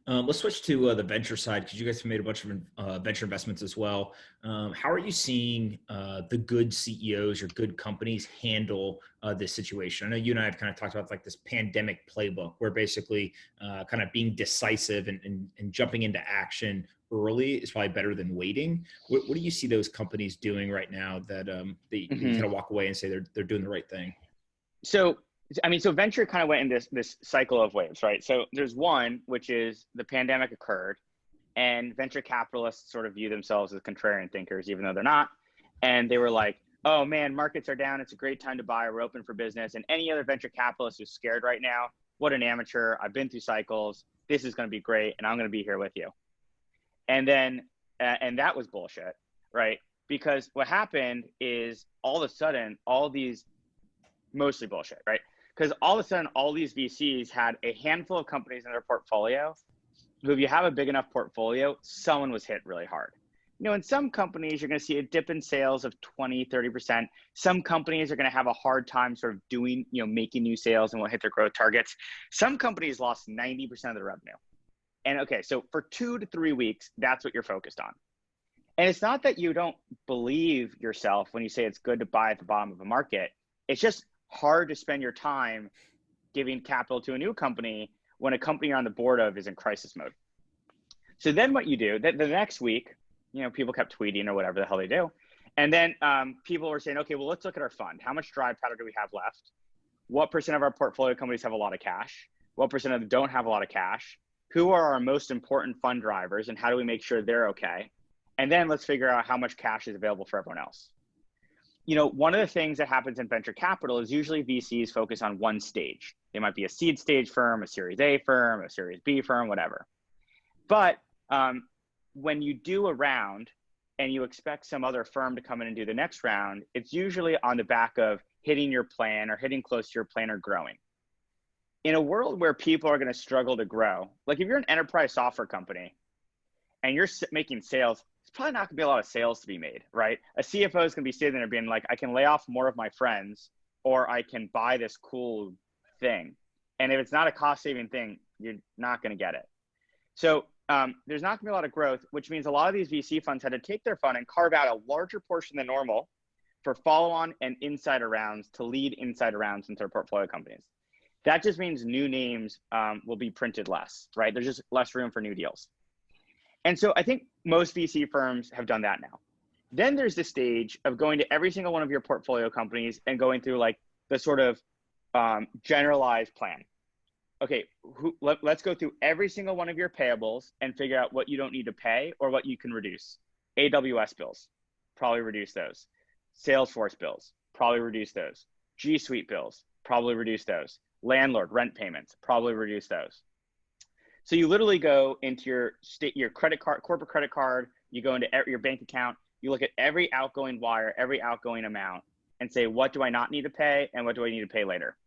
Let's switch to the venture side because you guys have made a bunch of venture investments as well. How are you seeing the good CEOs or good companies handle this situation? I know you and I have kind of talked about like this pandemic playbook where basically kind of being decisive and jumping into action early is probably better than waiting. What do you see those companies doing right now that, that you Hmm. kind of walk away and say they're doing the right thing? So, so venture kind of went in this cycle of waves, right? So there's one, which is the pandemic occurred, and venture capitalists sort of view themselves as contrarian thinkers, even though they're not. And they were like, oh man, markets are down. It's a great time to buy. We're open for business. And any other venture capitalist who's scared right now, what an amateur. I've been through cycles. This is going to be great. And I'm going to be here with you. And then, and that was bullshit, right? Because what happened is all of a sudden, all these mostly bullshit, right? Because all of a sudden, all these VCs had a handful of companies in their portfolio who, if you have a big enough portfolio, someone was hit really hard. In some companies, you're going to see a dip in sales of 20, 30%. Some companies are going to have a hard time sort of doing, making new sales and will hit their growth targets. Some companies lost 90% of their revenue. And okay, so for 2 to 3 weeks, that's what you're focused on. And it's not that you don't believe yourself when you say it's good to buy at the bottom of a market. It's just hard to spend your time giving capital to a new company when a company you're on the board of is in crisis mode. So then what you do, the next week, people kept tweeting or whatever the hell they do. And then people were saying, okay, well, let's look at our fund. How much dry powder do we have left? What percent of our portfolio companies have a lot of cash? What percent of them don't have a lot of cash? Who are our most important fund drivers and how do we make sure they're okay? And then let's figure out how much cash is available for everyone else. One of the things that happens in venture capital is usually VCs focus on one stage. They might be a seed stage firm, a Series A firm, a Series B firm, whatever. But when you do a round and you expect some other firm to come in and do the next round, it's usually on the back of hitting your plan or hitting close to your plan or growing. In a world where people are going to struggle to grow, like if you're an enterprise software company and you're making sales, it's probably not going to be a lot of sales to be made, right? A CFO is going to be sitting there being like, I can lay off more of my friends or I can buy this cool thing. And if it's not a cost-saving thing, you're not going to get it. So there's not going to be a lot of growth, which means a lot of these VC funds had to take their fund and carve out a larger portion than normal for follow-on and insider rounds to lead insider rounds into their portfolio companies. That just means new names will be printed less, right? There's just less room for new deals. And so I think most VC firms have done that now. Then there's the stage of going to every single one of your portfolio companies and going through like the sort of generalized plan. Okay, let's go through every single one of your payables and figure out what you don't need to pay or what you can reduce. AWS bills, probably reduce those. Salesforce bills, probably reduce those. G Suite bills, probably reduce those. Landlord rent payments, probably reduce those. So you literally go into your credit card, corporate credit card, you go into your bank account, you look at every outgoing wire, every outgoing amount, and say, what do I not need to pay and what do I need to pay later?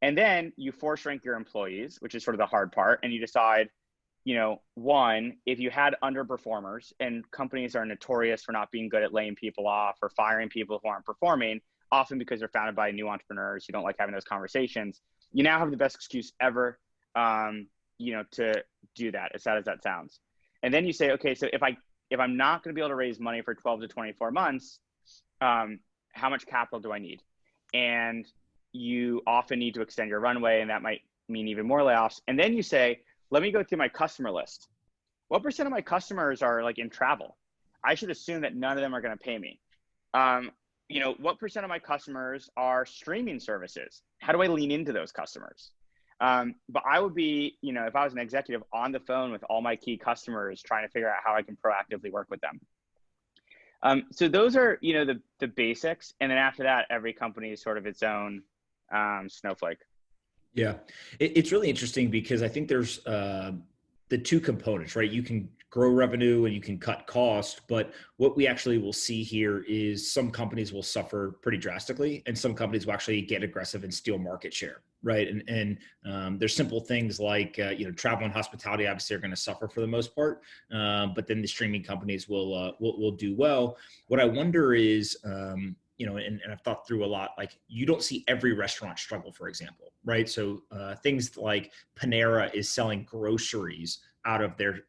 And then you force rank your employees, which is sort of the hard part, and you decide, one, if you had underperformers, and companies are notorious for not being good at laying people off or firing people who aren't performing, often because they're founded by new entrepreneurs who don't like having those conversations, you now have the best excuse ever, to do that, as sad as that sounds. And then you say, okay, so if I'm not going to be able to raise money for 12 to 24 months, how much capital do I need? And you often need to extend your runway, and that might mean even more layoffs. And then you say, let me go through my customer list. What percent of my customers are like in travel? I should assume that none of them are going to pay me. What percent of my customers are streaming services? How do I lean into those customers? But I would be, if I was an executive, on the phone with all my key customers, trying to figure out how I can proactively work with them. So those are, the basics. And then after that, every company is sort of its own snowflake. Yeah, it's really interesting because I think there's the two components, right? You can grow revenue and you can cut cost, but what we actually will see here is some companies will suffer pretty drastically and some companies will actually get aggressive and steal market share, right? And there's simple things like, travel and hospitality obviously are going to suffer for the most part, but then the streaming companies will do well. What I wonder is, and I've thought through a lot, like you don't see every restaurant struggle, for example, right? So things like Panera is selling groceries out of their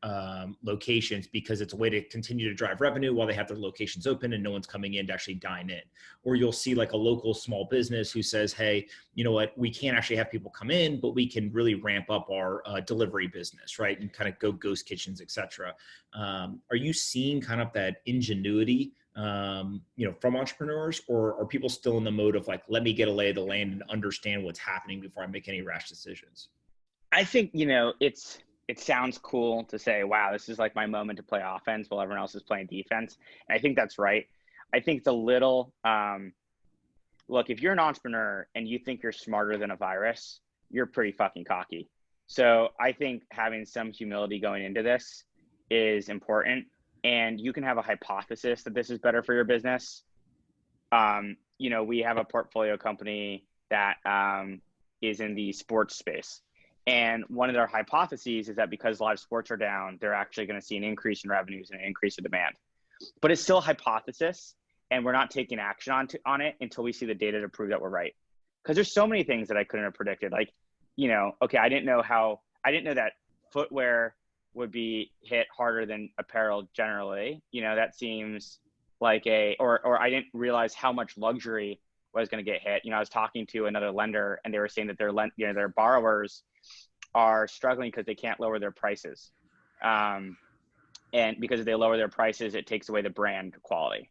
locations because it's a way to continue to drive revenue while they have their locations open and no one's coming in to actually dine in. Or you'll see like a local small business who says, hey, you know what, we can't actually have people come in, but we can really ramp up our delivery business, right? And kind of go ghost kitchens, et cetera. Are you seeing kind of that ingenuity from entrepreneurs, or are people still in the mode of like, let me get a lay of the land and understand what's happening before I make any rash decisions? I think, it sounds cool to say, wow, this is like my moment to play offense while everyone else is playing defense. And I think that's right. I think it's a little, look, if you're an entrepreneur and you think you're smarter than a virus, you're pretty fucking cocky. So I think having some humility going into this is important. And you can have a hypothesis that this is better for your business. We have a portfolio company that is in the sports space. And one of their hypotheses is that because live sports are down, they're actually going to see an increase in revenues and an increase in demand. But it's still a hypothesis, and we're not taking action on it until we see the data to prove that we're right. Because there's so many things that I couldn't have predicted. Like, I didn't know that footwear would be hit harder than apparel generally. That seems like or I didn't realize how much luxury was going to get hit. I was talking to another lender and they were saying that their borrowers are struggling because they can't lower their prices. And because if they lower their prices, it takes away the brand quality.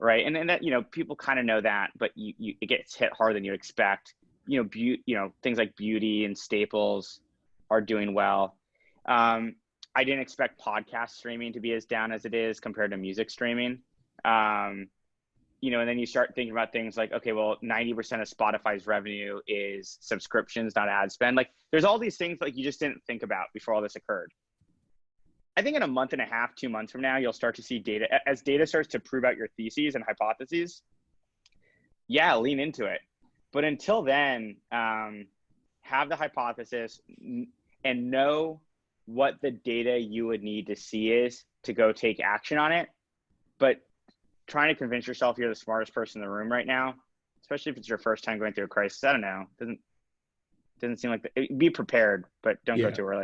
Right. And that, people kind of know that, but it gets hit harder than you expect. Things like beauty and staples are doing well. I didn't expect podcast streaming to be as down as it is compared to music streaming. And then you start thinking about things like, okay, well, 90% of Spotify's revenue is subscriptions, not ad spend. Like there's all these things like you just didn't think about before all this occurred. I think in a month and a half, 2 months from now, you'll start to see data. As data starts to prove out your theses and hypotheses, lean into it. But until then, have the hypothesis and know what the data you would need to see is to go take action on it. But trying to convince yourself you're the smartest person in the room right now, especially if it's your first time going through a crisis, I don't know. Doesn't seem like be prepared, but don't go too early.